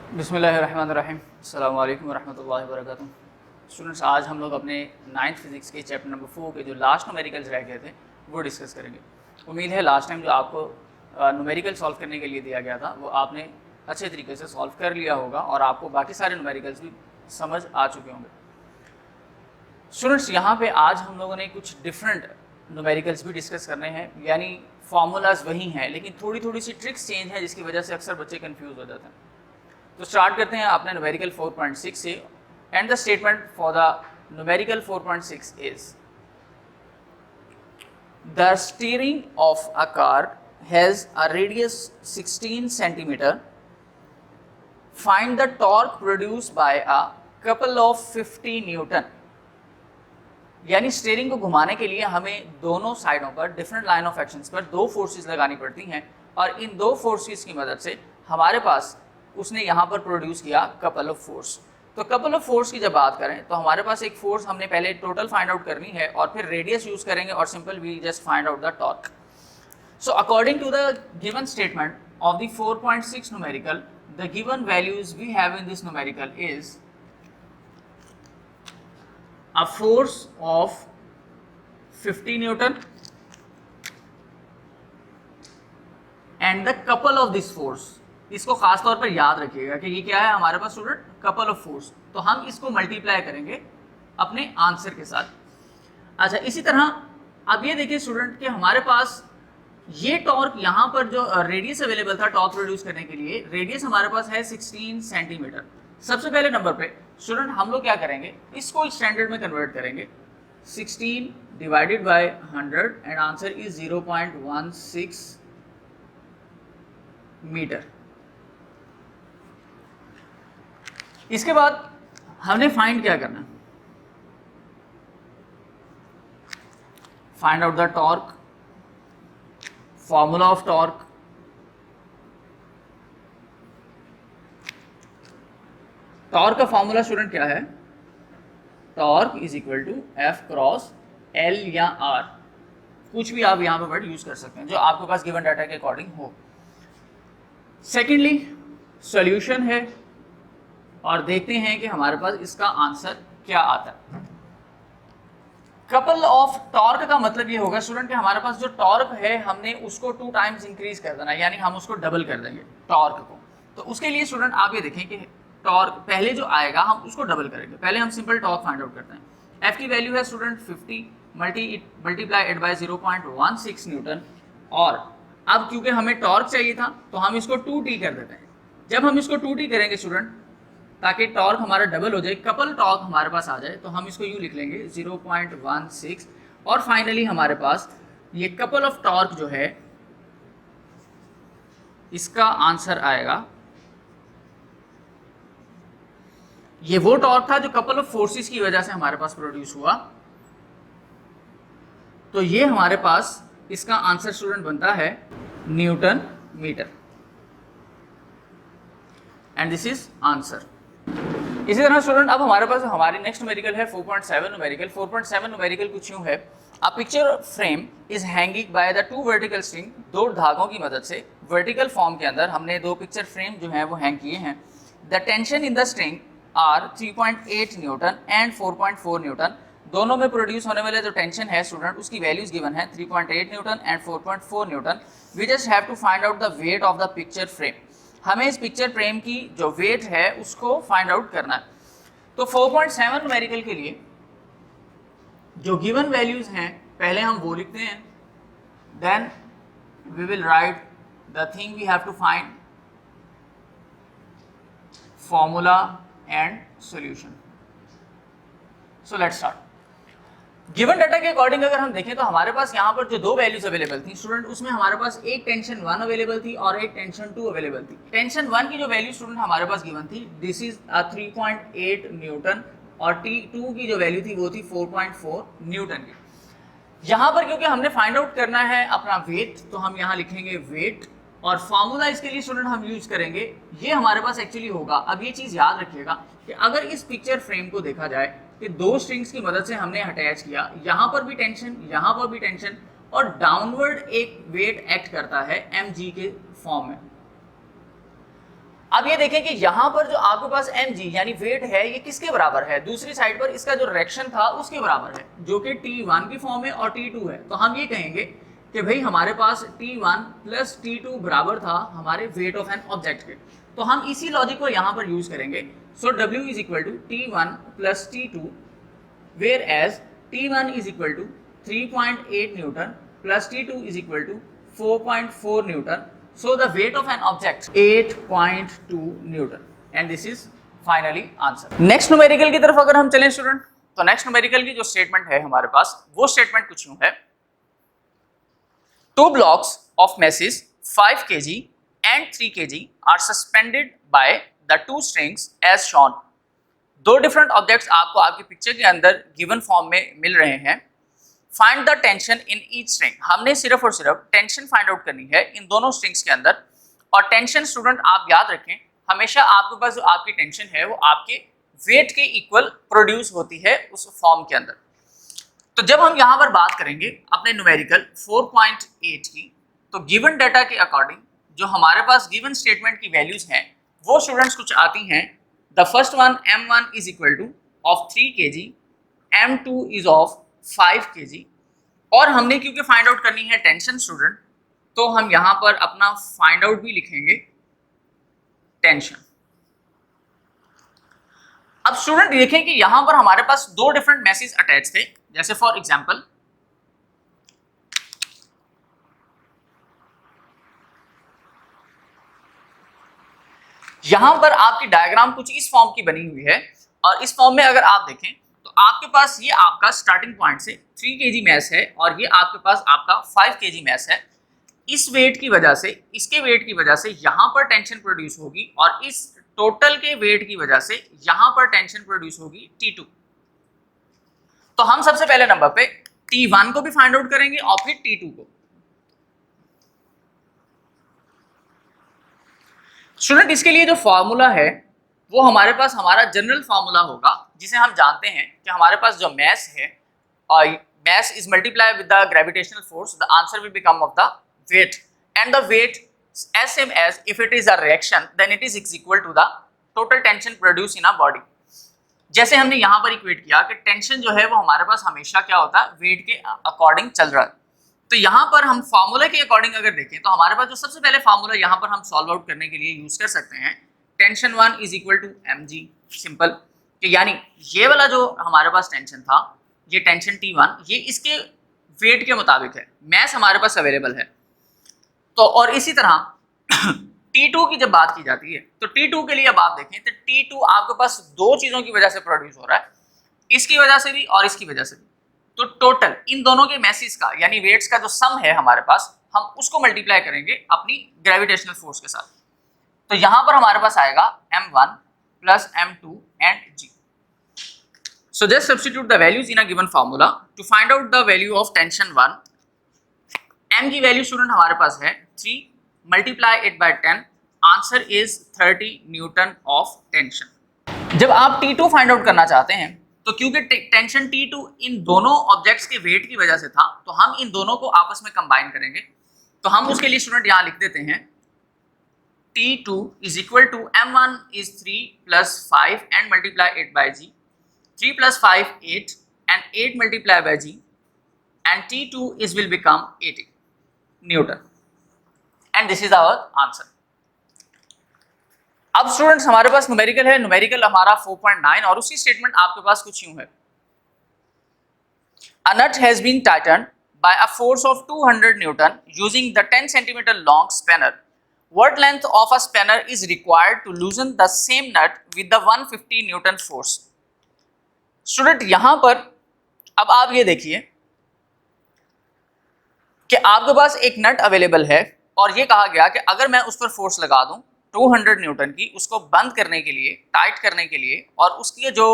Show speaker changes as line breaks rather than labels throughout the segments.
बिस्मिल्लाहिर्रहमानिर्रहीम। अस्सलाम वालेकुम वरहमतुल्लाहि वबरकातुहू। स्टूडेंट्स, आज हम लोग अपने 9th फिज़िक्स के चैप्टर नंबर 4 के जो लास्ट न्यूमेरिकल्स रह गए थे वो डिस्कस करेंगे। उम्मीद है लास्ट टाइम जो आपको न्यूमेरिकल सॉल्व करने के लिए दिया गया था वो आपने अच्छे तरीके से सॉल्व कर लिया होगा और आपको बाकी सारे न्यूमेरिकल्स भी समझ आ चुके होंगे। स्टूडेंट्स, यहाँ पे आज हम लोगों ने कुछ डिफरेंट न्यूमेरिकल्स भी डिस्कस करने हैं, यानी फार्मूलाज वही हैं लेकिन थोड़ी थोड़ी सी ट्रिक्स चेंज हैं जिसकी वजह से अक्सर बच्चे कंफ्यूज हो जाते हैं। तो स्टार्ट करते हैं अपने न्यूमेरिकल 4.6 से। And the statement for the numerical 4.6 is the steering of a car has a radius 16 centimetre. Find the torque produced by a couple of 50 Newton. यानी स्टीयरिंग को घुमाने के लिए हमें दोनों साइडों पर डिफरेंट लाइन ऑफ एक्शंस पर दो फोर्सेस लगानी पड़ती हैं और इन दो फोर्सेस की मदद से हमारे पास उसने यहाँ पर प्रोड्यूस किया कपल ऑफ फोर्स। तो कपल ऑफ फोर्स की जब बात करें तो हमारे पास एक फोर्स हमने पहले टोटल फाइंड आउट करनी है और फिर रेडियस यूज करेंगे और simple we just find out the torque. So according to the given statement of the 4.6 numerical, the given values we have in this numerical is a force of 50 Newton and the couple of this force। इसको खास तौर पर याद रखिएगा कि ये क्या है हमारे पास स्टूडेंट, कपल ऑफ फोर्स। तो हम इसको मल्टीप्लाई करेंगे अपने आंसर के साथ। अच्छा, इसी तरह अब ये देखिए स्टूडेंट कि हमारे पास ये टॉर्क यहाँ पर जो रेडियस अवेलेबल था टॉर्क प्रोड्यूस करने के लिए, रेडियस हमारे पास है 16 सेंटीमीटर। सबसे पहले नंबर पे स्टूडेंट हम लोग क्या करेंगे, इसको स्टैंडर्ड में कन्वर्ट करेंगे। 16 divided by 100 and answer is 0.16 metre. इसके बाद हमने फाइंड क्या करना, find out the torque, formula of torque. Torque का फॉर्मूला स्टूडेंट क्या है, torque is equal to F cross L या आर, कुछ भी आप यहां पर वर्ड यूज कर सकते हैं जो आपके पास गिवन डाटा के अकॉर्डिंग हो। सेकेंडली सॉल्यूशन है और देखते हैं कि हमारे पास इसका आंसर क्या आता है। कपल ऑफ टॉर्क का मतलब ये होगा स्टूडेंट कि हमारे पास जो टॉर्क है हमने उसको 2 टाइम्स इंक्रीज कर देना, यानी हम उसको डबल कर देंगे टॉर्क को। तो उसके लिए स्टूडेंट आप ये देखें कि टॉर्क पहले जो आएगा हम उसको डबल करेंगे। पहले हम सिंपल टॉर्क फाइंड आउट करते हैं। एफ की वैल्यू है स्टूडेंट 50 मल्टीप्लाइड बाय 0.16 न्यूटन। और अब क्योंकि हमें टॉर्क चाहिए था तो हम इसको 2t कर देते हैं। जब हम इसको 2t करेंगे स्टूडेंट ताकि टॉर्क हमारा डबल हो जाए, कपल टॉर्क हमारे पास आ जाए, तो हम इसको यूँ लिख लेंगे 0.16 और फाइनली हमारे पास ये कपल ऑफ टॉर्क जो है इसका आंसर आएगा। ये वो टॉर्क था जो कपल ऑफ फोर्सेस की वजह से हमारे पास प्रोड्यूस हुआ। तो ये हमारे पास इसका आंसर स्टूडेंट बनता है newton metre and this is answer. इसी तरह स्टूडेंट अब हमारे पास हमारी नेक्स्ट न्यूमेरिकल है 4.7 न्यूमेरिकल। 4.7 न्यूमेरिकल कुछ यूं है, a picture frame is hanging by the 2 vertical string. 2 धागों की मदद से वर्टिकल फॉर्म के अंदर हमने 2 पिक्चर फ्रेम जो है वो हैंग किए हैं। The tension in the string are 3.8 newton and 4.4 newton. दोनों में प्रोड्यूस होने वाले जो टेंशन है स्टूडेंट उसकी वैल्यूज गिवन है 3.8 newton and 4.4 newton. We just have to find out the weight of the picture frame. हमें इस पिक्चर फ्रेम की जो वेट है उसको फाइंड आउट करना है। तो 4.7 न्यूमेरिकल के लिए जो गिवन वैल्यूज हैं पहले हम वो लिखते हैं, then we will write the thing we have to find, formula and solution. So let's start. Given data के अकॉर्डिंग अगर हम देखें तो हमारे पास यहाँ पर जो 2 वैल्यूज अवेलेबल थी स्टूडेंट, उसमें हमारे पास एक टेंशन 1 अवेलेबल थी और एक टेंशन 2 अवेलेबल थी। टेंशन 1 की जो वैल्यू स्टूडेंट हमारे पास गिवन थी दिस इज 3.8 न्यूटन और T2 की जो वैल्यू थी वो थी 4.4 न्यूटन की। यहाँ पर क्योंकि हमने फाइंड आउट करना है अपना वेट तो हम यहाँ लिखेंगे वेट और फॉर्मूला इसके लिए स्टूडेंट हम यूज करेंगे, ये हमारे पास एक्चुअली होगा। अब ये चीज़ याद रखिएगा कि अगर इस पिक्चर फ्रेम को देखा जाए कि 2 स्ट्रिंग्स की मदद से हमने अटैच किया, यहाँ पर भी टेंशन, यहाँ पर भी टेंशन और डाउनवर्ड एक वेट एक्ट करता है mg के फॉर्म में। अब ये देखें कि यहाँ पर जो आपके पास mg यानी वेट है ये किसके बराबर है, दूसरी साइड पर इसका जो रिएक्शन था उसके बराबर है, जो कि T1 की फॉर्म है और T2 है। तो हम ये कहेंगे कि भाई हमारे पास T1 प्लस T2 बराबर था हमारे वेट ऑफ एन ऑब्जेक्ट के। तो हम इसी लॉजिक को यहाँ पर यूज करेंगे। So W is equal to T1 plus T2 where as T1 is equal to 3.8 newton plus T2 is equal to 4.4 newton. So the weight of an object 8.2 Newton and this is finally answer. Next numerical की तरफ अगर हम चलें student, तो next numerical की जो statement है हमारे पास वो स्टेटमेंट कुछ यूं है, 2 blocks of masses 5 kg and 3 kg are suspended by the 2 strings as shown. दो डिफरेंट ऑब्जेक्ट्स आपको आपकी पिक्चर के अंदर गिवन फॉर्म में मिल रहे हैं। Find the tension in each string, हमने सिर्फ और सिर्फ टेंशन फाइंड आउट करनी है इन दोनों स्ट्रिंग्स के अंदर। और टेंशन स्टूडेंट आप याद रखें, हमेशा आपके पास जो आपकी टेंशन है वो आपके वेट के इक्वल प्रोड्यूस होती है उस फॉर्म के अंदर। तो जब हम यहाँ पर बात करेंगे अपने न्यूमेरिकल 4.8 की, तो गिवन डाटा के अकॉर्डिंग जो हमारे पास गिवन स्टेटमेंट की वैल्यूज हैं वो स्टूडेंट्स कुछ आती हैं। The first one m1 is equal two of 3 kg, m2 is of 5 kg। और हमने क्योंकि फाइंड आउट करनी है टेंशन स्टूडेंट, तो हम यहां पर अपना फाइंड आउट भी लिखेंगे टेंशन। अब स्टूडेंट देखें कि यहां पर हमारे पास दो डिफरेंट मैसेज अटैच थे। जैसे फॉर एग्जांपल यहां पर आपकी डायग्राम कुछ इस फॉर्म की बनी हुई है और इस फॉर्म में अगर आप देखें तो आपके पास ये आपका स्टार्टिंग पॉइंट से 3 kg मैस है और ये आपके पास आपका 5 kg मैस है। इस वेट की वजह से, इसके वेट की वजह से यहाँ पर टेंशन प्रोड्यूस होगी और इस टोटल के वेट की वजह से यहाँ पर टेंशन प्रोड्यूस होगी T2। तो हम सबसे पहले नंबर पे T1 को भी फाइंड आउट करेंगे और फिर T2 को। स्टूडेंट इसके लिए जो फॉर्मूला है वो हमारे पास हमारा जनरल फार्मूला होगा, जिसे हम जानते हैं कि हमारे पास जो मैस है और mass is multiply with the gravitational force, the answer will become of the weight and the weight as same as if it is a reaction then it is equal to the total tension produce in a body. जैसे हमने यहाँ पर equate किया कि tension जो है वो हमारे पास हमेशा क्या होता है, वेट के अकॉर्डिंग चल रहा है। तो यहाँ पर हम फार्मूला के अकॉर्डिंग अगर देखें तो हमारे पास जो सबसे पहले फार्मूला यहाँ पर हम सॉल्व आउट करने के लिए यूज कर सकते हैं, tension 1 is equal to mg। Simple, यानी ये वाला जो हमारे पास टेंशन था, ये टेंशन T1, ये इसके वेट के मुताबिक है, मैस हमारे पास अवेलेबल है। तो और इसी तरह T2 की जब बात की जाती है तो T2 के लिए अब आप देखें तो T2 आपके पास दो चीजों की वजह से प्रोड्यूस हो रहा है, इसकी वजह से भी और इसकी वजह से भी। तो टोटल इन दोनों के मैसेज का यानी वेट्स का जो सम है हमारे पास, हम उसको मल्टीप्लाई करेंगे अपनी ग्रेविटेशनल फोर्स के साथ। तो यहां पर हमारे पास आएगा m1 plus m2 and g। So just substitute the values in a given formula to find out the value of tension 1। m की वैल्यू स्टूडेंट हमारे पास है 3, multiply it by 10, answer is 30 newton of tension. जब आप T2 find out करना चाहते हैं तो क्योंकि टेंशन T2 इन दोनों ऑब्जेक्ट्स के वेट की वजह से था, तो हम इन दोनों को आपस में कंबाइन करेंगे। तो हम उसके लिए स्टूडेंट यहां लिख देते हैं T2 is equal to m1 is 3 plus 5 and multiply it by g, 3 plus 5 8 and 8 multiply by g and T2 is will become 80 Newton and this is our answer। अब स्टूडेंट्स हमारे पास न्यूमेरिकल है, numerical हमारा 4.9 और उसी statement आपके पास कुछ यूं है, a nut has been tightened by a force of 200 Newton using the 10 centimeter long spanner. What length of a spanner is required to loosen the same nut with the 150 Newton force? Student यहां पर अब आप ये देखिए कि आपके पास एक नट available है और ये कहा गया कि अगर मैं उस पर फोर्स लगा दूं 200 न्यूटन की, उसको बंद करने के लिए, टाइट करने के लिए, और उसकी जो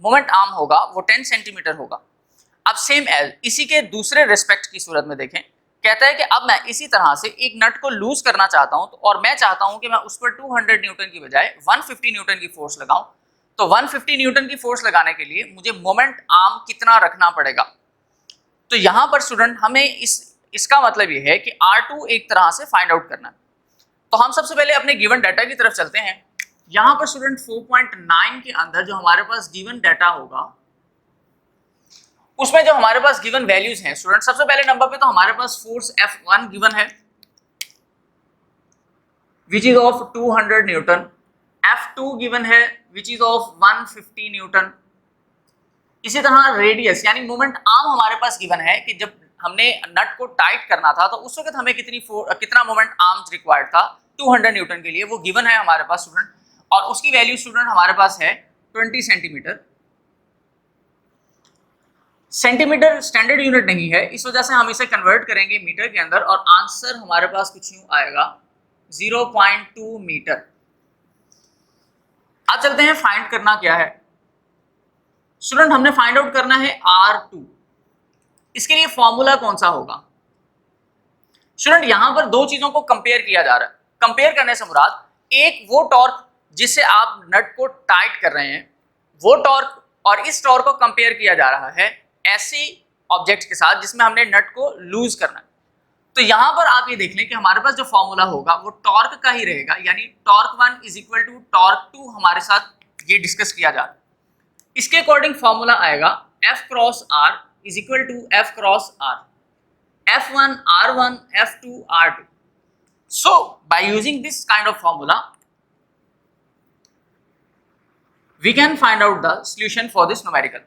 मोमेंट आर्म होगा वो 10 सेंटीमीटर होगा। अब सेम एज इसी के दूसरे रेस्पेक्ट की सूरत में देखें, कहता है कि अब मैं इसी तरह से एक नट को लूज करना चाहता हूं, तो और मैं चाहता हूं कि मैं उस पर 200 न्यूटन की बजाय 150 न्यूटन की फोर्स लगाऊं। तो 150 न्यूटन की फोर्स लगाने के लिए मुझे मोमेंट आर्म कितना रखना पड़ेगा? तो यहां पर स्टूडेंट हमें इसका मतलब ये है कि R2 एक तरह से फाइंड आउट करना है। तो हम सबसे पहले अपने गिवन डाटा की तरफ चलते हैं। यहां पर स्टूडेंट 4.9 के अंदर जो हमारे पास गिवन डाटा होगा उसमें जो हमारे पास गिवन वैल्यूज हैं स्टूडेंट, सबसे पहले नंबर पे तो हमारे पास फोर्स F1 गिवन है which is of 200 Newton, F2 given है विच इज ऑफ 150 न्यूटन। इसी तरह रेडियस यानी मोमेंट आर्म हमारे पास गिवन है कि जब हमने नट को टाइट करना था तो उस वक्त हमें कितना मोमेंट आर्म्स रिक्वायर्ड था 200 न्यूटन के लिए, वो गिवन है हमारे पास स्टूडेंट, और उसकी वैल्यू स्टूडेंट हमारे पास है 20 सेंटीमीटर। सेंटीमीटर स्टैंडर्ड यूनिट नहीं है, इस वजह से हम इसे कन्वर्ट करेंगे मीटर के अंदर और आंसर हमारे पास कुछ यूं आएगा 0.2 मीटर। अब चलते हैं फाइंड करना क्या है स्टूडेंट, हमने फाइंड आउट करना है R2। इसके लिए फॉर्मूला कौन सा होगा स्टूडेंट, यहां पर दो चीजों को कंपेयर किया जा रहा है। कंपेयर करने से मुराद एक वो टॉर्क जिससे आप नट को टाइट कर रहे हैं वो टॉर्क, और इस टॉर्क को कंपेयर किया जा रहा है ऐसे ऑब्जेक्ट के साथ जिसमें हमने नट को लूज करना है। तो यहां पर आप ये देख लें कि हमारे पास जो फॉर्मूला होगा वो टॉर्क का ही रहेगा, यानी torque 1 is equal to torque 2 हमारे साथ ये डिस्कस किया जा रहा है। इसके अकॉर्डिंग फॉर्मूला आएगा F cross R is equal to F cross R, F1 R1 F2 R2। So by using this kind of formula we can find out the solution for this numerical।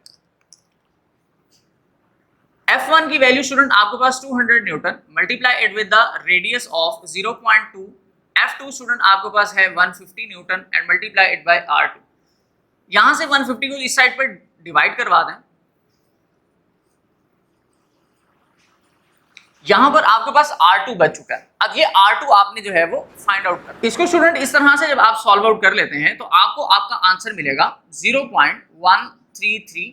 F1 की value student आपके पास 200 Newton multiply it with the radius of 0.2, F2 student आपके पास है 150 Newton and multiply it bye R2। यहां से 150 को इस side पर divide करवा दें, यहां पर आपके पास R2 बच चुका है। अब ये R2 आपने जो है वो फाइंड आउट कर, इसको स्टूडेंट इस तरह से जब आप सॉल्व आउट कर लेते हैं तो आपको आपका आंसर मिलेगा 0.133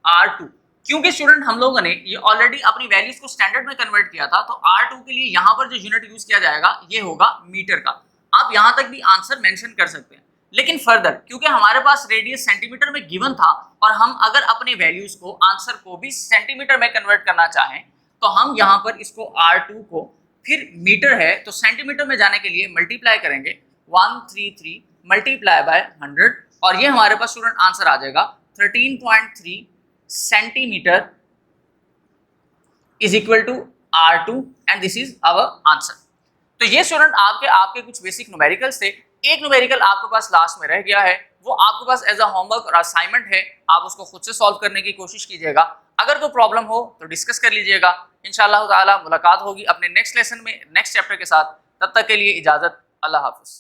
R2। क्योंकि स्टूडेंट हम लोगों ने ये ऑलरेडी अपनी वैल्यूज को स्टैंडर्ड में कन्वर्ट किया था, तो R2 के लिए यहां पर जो यूनिट यूज किया जाएगा ये होगा मीटर का। आप यहां तक भी आंसर मेंशन कर सकते हैं, लेकिन फर्दर क्योंकि हमारे पास रेडियस सेंटीमीटर में गिवन था और हम अगर अपने वैल्यूज को आंसर को भी सेंटीमीटर में कन्वर्ट करना चाहें तो हम यहाँ पर इसको R2 को फिर मीटर है तो सेंटीमीटर में जाने के लिए मल्टीप्लाई करेंगे 133 मल्टीप्लाई बाय 100 और ये हमारे पास स्टूडेंट आंसर आ जाएगा 13.3 centimetre is equal to R2 and this is our answer. तो ये स्टूडेंट आपके कुछ बेसिक न्यूमेरिकल्स थे। एक न्यूमेरिकल आपके पास लास्ट में रह गया है, वो आपके पास एज अ होमवर्क और असाइनमेंट है, आप उसको खुद से सॉल्व करने की कोशिश कीजिएगा। अगर कोई प्रॉब्लम हो तो डिस्कस कर लीजिएगा। इंशाअल्लाह ताला मुलाकात होगी अपने नेक्स्ट लेसन में नेक्स्ट चैप्टर के साथ। तब तक के लिए इजाजत, अल्लाह हाफिज।